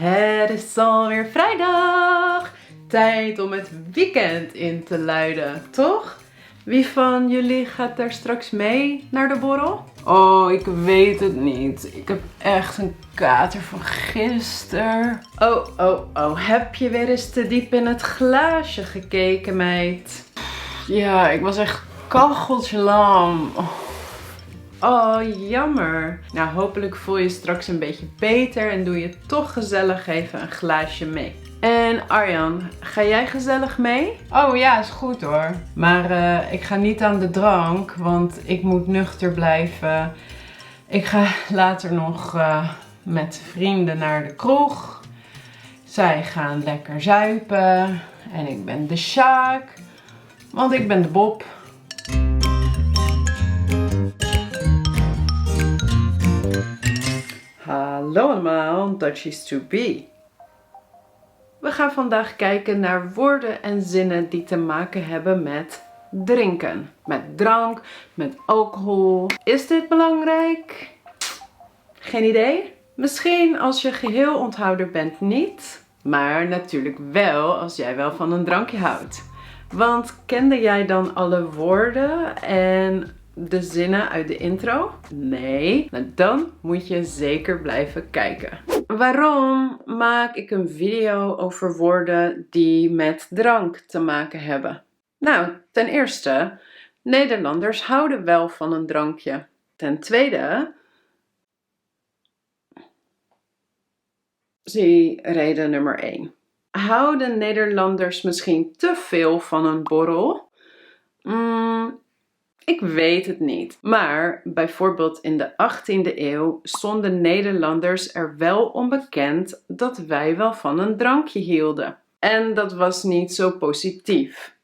Het is alweer vrijdag. Tijd om het weekend in te luiden, toch? Wie van jullie gaat daar straks mee naar de borrel? Oh, ik weet het niet. Ik heb echt een kater van gisteren. Oh. Heb je weer eens te diep in het glaasje gekeken, meid? Ja, ik was echt kacheltje lam. Oh, jammer. Nou, hopelijk voel je straks een beetje beter en doe je toch gezellig even een glaasje mee. En Arjan, ga jij gezellig mee? Oh ja, is goed hoor. Maar ik ga niet aan de drank, want ik moet nuchter blijven. Ik ga later nog met vrienden naar de kroeg. Zij gaan lekker zuipen. En ik ben de Sjaak, want ik ben de Bob. Hallo allemaal, Dutchies to be. We gaan vandaag kijken naar woorden en zinnen die te maken hebben met drinken. Met drank, met alcohol. Is dit belangrijk? Geen idee? Misschien als je geheel onthouder bent niet. Maar natuurlijk wel als jij wel van een drankje houdt. Want kende jij dan alle woorden en de zinnen uit de intro? Nee, nou dan moet je zeker blijven kijken. Waarom maak ik een video over woorden die met drank te maken hebben? Nou, ten eerste, Nederlanders houden wel van een drankje. Ten tweede, zie reden nummer 1. Houden Nederlanders misschien te veel van een borrel? Ik weet het niet. Maar bijvoorbeeld in de 18e eeuw stonden Nederlanders er wel onbekend dat wij wel van een drankje hielden. En dat was niet zo positief.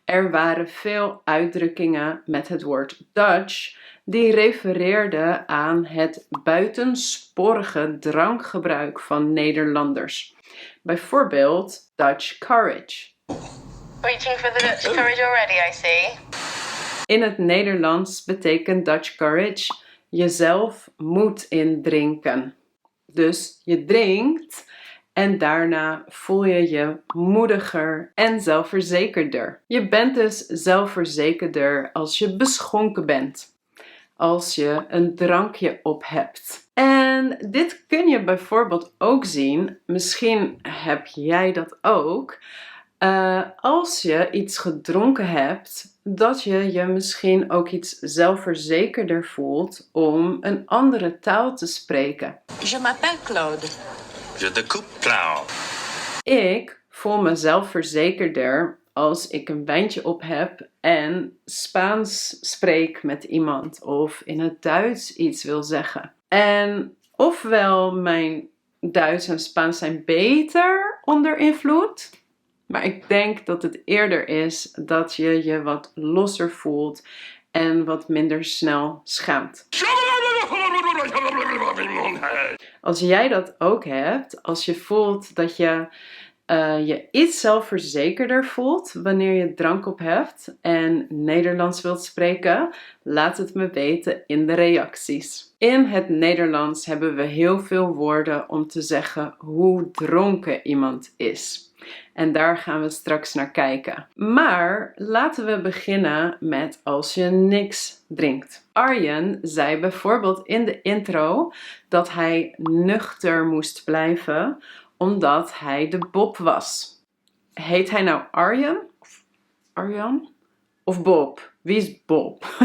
Er waren veel uitdrukkingen met het woord Dutch die refereerden aan het buitensporige drankgebruik van Nederlanders. Bijvoorbeeld Dutch courage. Reaching for the Dutch courage already, I see. In het Nederlands betekent Dutch courage jezelf moed indrinken. Dus je drinkt en daarna voel je je moediger en zelfverzekerder. Je bent dus zelfverzekerder als je beschonken bent. Als je een drankje op hebt. En dit kun je bijvoorbeeld ook zien, misschien heb jij dat ook, als je iets gedronken hebt, dat je je misschien ook iets zelfverzekerder voelt om een andere taal te spreken. Je m'appelle Claude. Je découpe Claude. Ik voel me zelfverzekerder als ik een wijntje op heb en Spaans spreek met iemand of in het Duits iets wil zeggen. En ofwel mijn Duits en Spaans zijn beter onder invloed, maar ik denk dat het eerder is dat je je wat losser voelt en wat minder snel schaamt. Als jij dat ook hebt, als je voelt dat je je iets zelfverzekerder voelt wanneer je drank op hebt en Nederlands wilt spreken, laat het me weten in de reacties. In het Nederlands hebben we heel veel woorden om te zeggen hoe dronken iemand is. En daar gaan we straks naar kijken. Maar laten we beginnen met als je niks drinkt. Arjen zei bijvoorbeeld in de intro dat hij nuchter moest blijven omdat hij de Bob was. Heet hij nou Arjen? Of Arjan? Of Bob? Wie is Bob?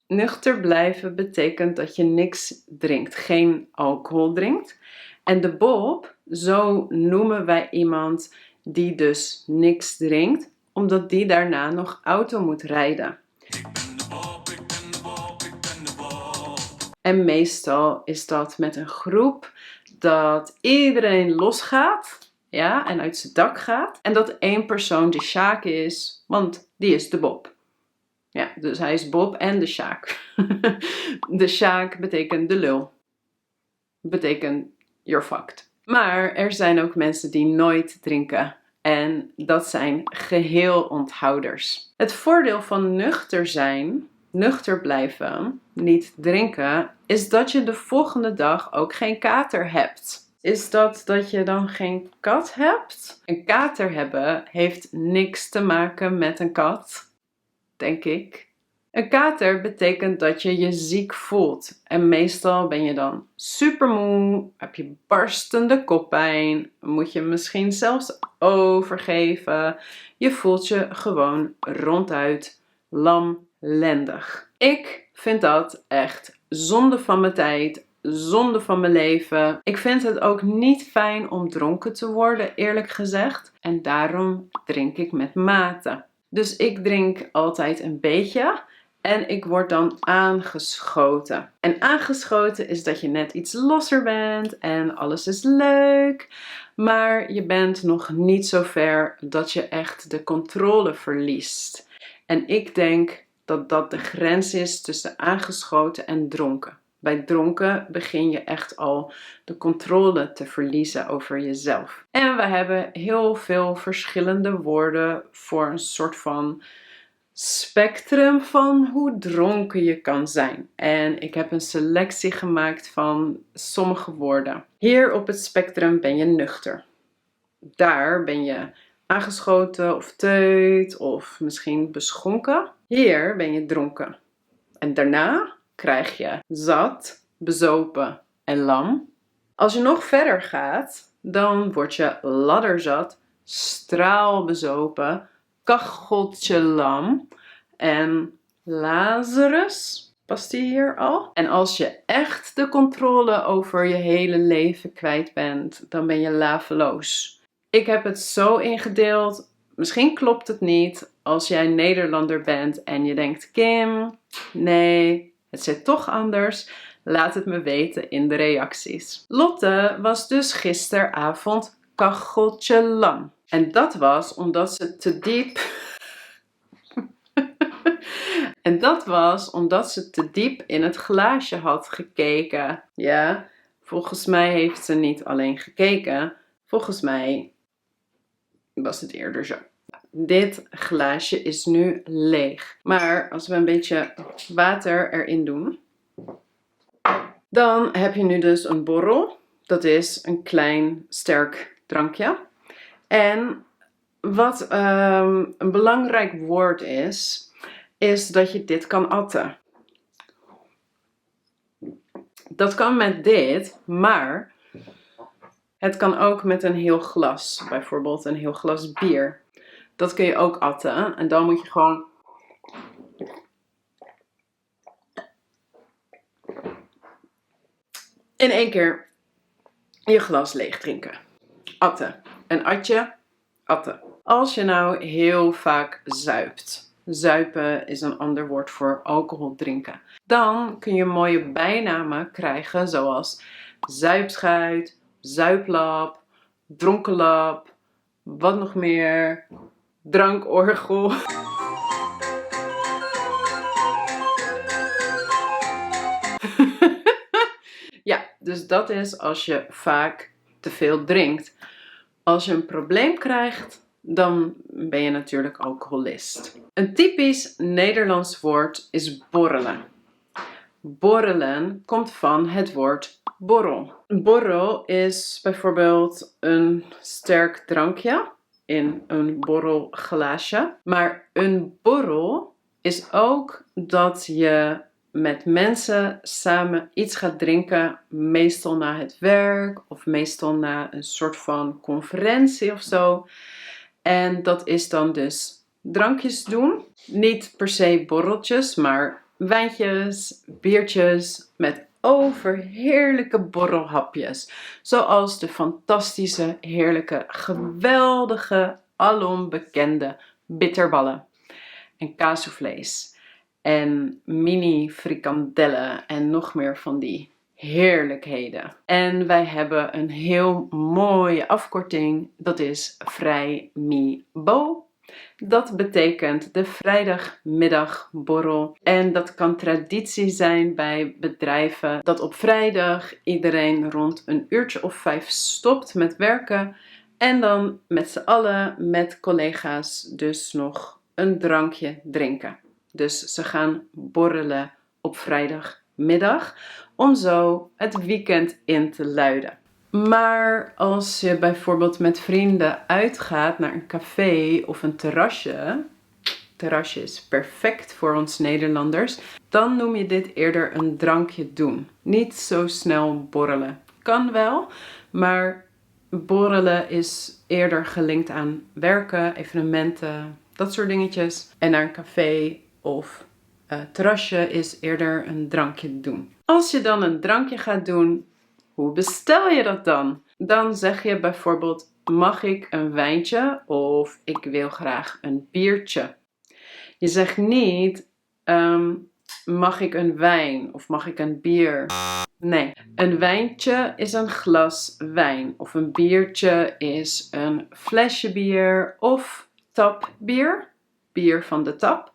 Nuchter blijven betekent dat je niks drinkt, geen alcohol drinkt. En de Bob, zo noemen wij iemand die dus niks drinkt, omdat die daarna nog auto moet rijden. En meestal is dat met een groep dat iedereen losgaat, ja, en uit zijn dak gaat. En dat één persoon de Sjaak is, want die is de Bob. Ja, dus hij is Bob en de Sjaak. De Sjaak betekent de lul. Betekent you're fucked. Maar er zijn ook mensen die nooit drinken. En dat zijn geheel onthouders. Het voordeel van nuchter zijn, nuchter blijven, niet drinken, is dat je de volgende dag ook geen kater hebt. Is dat je dan geen kat hebt? Een kater hebben heeft niks te maken met een kat, denk ik. Een kater betekent dat je je ziek voelt. En meestal ben je dan supermoe, heb je barstende koppijn, moet je misschien zelfs overgeven. Je voelt je gewoon ronduit lamlendig. Ik vind dat echt zonde van mijn tijd, zonde van mijn leven. Ik vind het ook niet fijn om dronken te worden, eerlijk gezegd. En daarom drink ik met mate. Dus ik drink altijd een beetje. En ik word dan aangeschoten. En aangeschoten is dat je net iets losser bent en alles is leuk. Maar je bent nog niet zo ver dat je echt de controle verliest. En ik denk dat dat de grens is tussen aangeschoten en dronken. Bij dronken begin je echt al de controle te verliezen over jezelf. En we hebben heel veel verschillende woorden voor een soort van spectrum van hoe dronken je kan zijn. En ik heb een selectie gemaakt van sommige woorden. Hier op het spectrum ben je nuchter. Daar ben je aangeschoten of teut of misschien beschonken. Hier ben je dronken. En daarna krijg je zat, bezopen en lam. Als je nog verder gaat, dan word je ladderzat, straalbezopen, kacheltje lam en Lazarus. Past die hier al? En als je echt de controle over je hele leven kwijt bent, dan ben je laveloos. Ik heb het zo ingedeeld. Misschien klopt het niet als jij Nederlander bent en je denkt, Kim, nee, het zit toch anders. Laat het me weten in de reacties. Lotte was dus gisteravond kacheltje lam. En dat was omdat ze te diep... En dat was omdat ze te diep in het glaasje had gekeken. Ja, volgens mij heeft ze niet alleen gekeken. Volgens mij was het eerder zo. Dit glaasje is nu leeg. Maar als we een beetje water erin doen, dan heb je nu dus een borrel. Dat is een klein sterk drankje. En wat een belangrijk woord is dat je dit kan atten. Dat kan met dit, maar het kan ook met een heel glas. Bijvoorbeeld een heel glas bier. Dat kun je ook atten. En dan moet je gewoon in één keer je glas leeg drinken. Atten. Een atje, atten. Als je nou heel vaak zuipt. Zuipen is een ander woord voor alcohol drinken. Dan kun je mooie bijnamen krijgen zoals zuipschuit, zuiplap, dronkenlap, wat nog meer, drankorgel. Ja, dus dat is als je vaak te veel drinkt. Als je een probleem krijgt, dan ben je natuurlijk alcoholist. Een typisch Nederlands woord is borrelen. Borrelen komt van het woord borrel. Een borrel is bijvoorbeeld een sterk drankje in een borrelglaasje. Maar een borrel is ook dat je met mensen samen iets gaat drinken, meestal na het werk of meestal na een soort van conferentie of zo. En dat is dan dus drankjes doen. Niet per se borreltjes, maar wijntjes, biertjes met overheerlijke borrelhapjes. Zoals de fantastische, heerlijke, geweldige, alom bekende bitterballen. En kaassoufflés. En mini frikandellen en nog meer van die heerlijkheden. En wij hebben een heel mooie afkorting. Dat is Vrijmibo. Dat betekent de vrijdagmiddagborrel. En dat kan traditie zijn bij bedrijven dat op vrijdag iedereen rond een uurtje of 5 stopt met werken. En dan met z'n allen, met collega's, dus nog een drankje drinken. Dus ze gaan borrelen op vrijdagmiddag om zo het weekend in te luiden. Maar als je bijvoorbeeld met vrienden uitgaat naar een café of een terrasje. Terrasje is perfect voor ons Nederlanders. Dan noem je dit eerder een drankje doen. Niet zo snel borrelen. Kan wel, maar borrelen is eerder gelinkt aan werken, evenementen, dat soort dingetjes. En naar een café of terrasje is eerder een drankje doen. Als je dan een drankje gaat doen, hoe bestel je dat dan? Dan zeg je bijvoorbeeld, mag ik een wijntje of ik wil graag een biertje. Je zegt niet, mag ik een wijn of mag ik een bier? Nee, een wijntje is een glas wijn of een biertje is een flesje bier of tapbier, bier van de tap,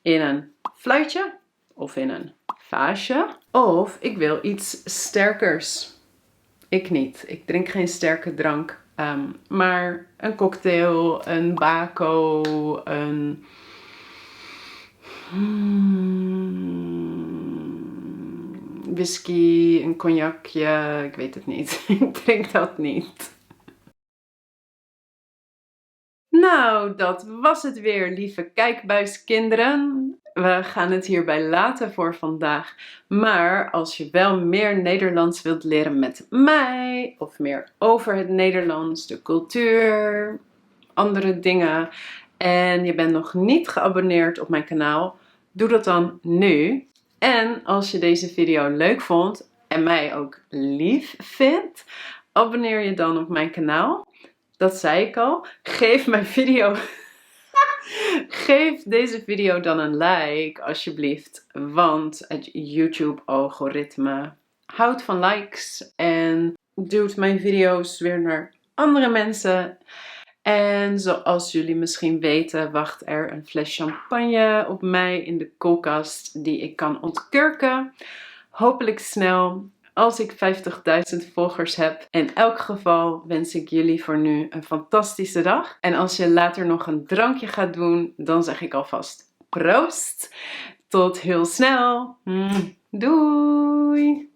in een fluitje of in een vaasje. Of ik wil iets sterkers. Ik niet, ik drink geen sterke drank, maar een cocktail, een bako, een whisky, een cognacje, ik weet het niet. Ik drink dat niet. Nou, dat was het weer, lieve kijkbuiskinderen. We gaan het hierbij laten voor vandaag. Maar als je wel meer Nederlands wilt leren met mij, of meer over het Nederlands, de cultuur, andere dingen, en je bent nog niet geabonneerd op mijn kanaal, doe dat dan nu. En als je deze video leuk vond en mij ook lief vindt, abonneer je dan op mijn kanaal. Dat zei ik al. Geef deze video dan een like, alsjeblieft. Want het YouTube-algoritme houdt van likes en duwt mijn video's weer naar andere mensen. En zoals jullie misschien weten, wacht er een fles champagne op mij in de koelkast die ik kan ontkurken. Hopelijk snel, als ik 50.000 volgers heb. In elk geval wens ik jullie voor nu een fantastische dag. En als je later nog een drankje gaat doen, dan zeg ik alvast proost. Tot heel snel. Doei!